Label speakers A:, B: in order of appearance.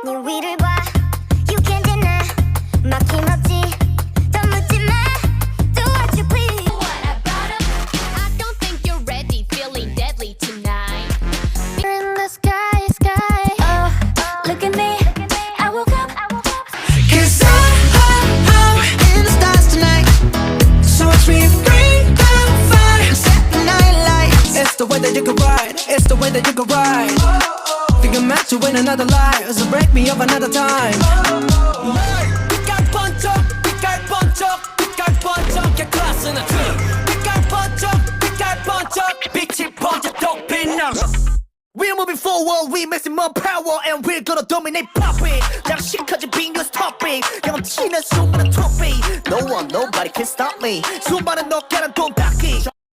A: 네 위를 봐 You can't deny 막힘없지 더 묻지 마 Do what you please
B: What about him? I don't think you're ready, feeling deadly tonight.
A: In the sky, sky Oh, look at me I woke up
C: Cause I'm in the stars tonight. So watch me bring the fire, set the night light. It's the way that you can ride, it's the way that you can ride. Think I'm meant to win another life, so break me up another time. 빛깔 번쩍, 빛깔 번쩍, 빛깔 번쩍, get class in the truth. 빛깔 번쩍, 빛깔 번쩍, 빛이 번쩍 더 빛나. We're moving forward, we maximum power, and we're gonna dominate pop it. 장식하지 big news topic, 넘치는 수많은 trophy. No one, nobody can stop me. 수많은 어깨는 돈 닦기.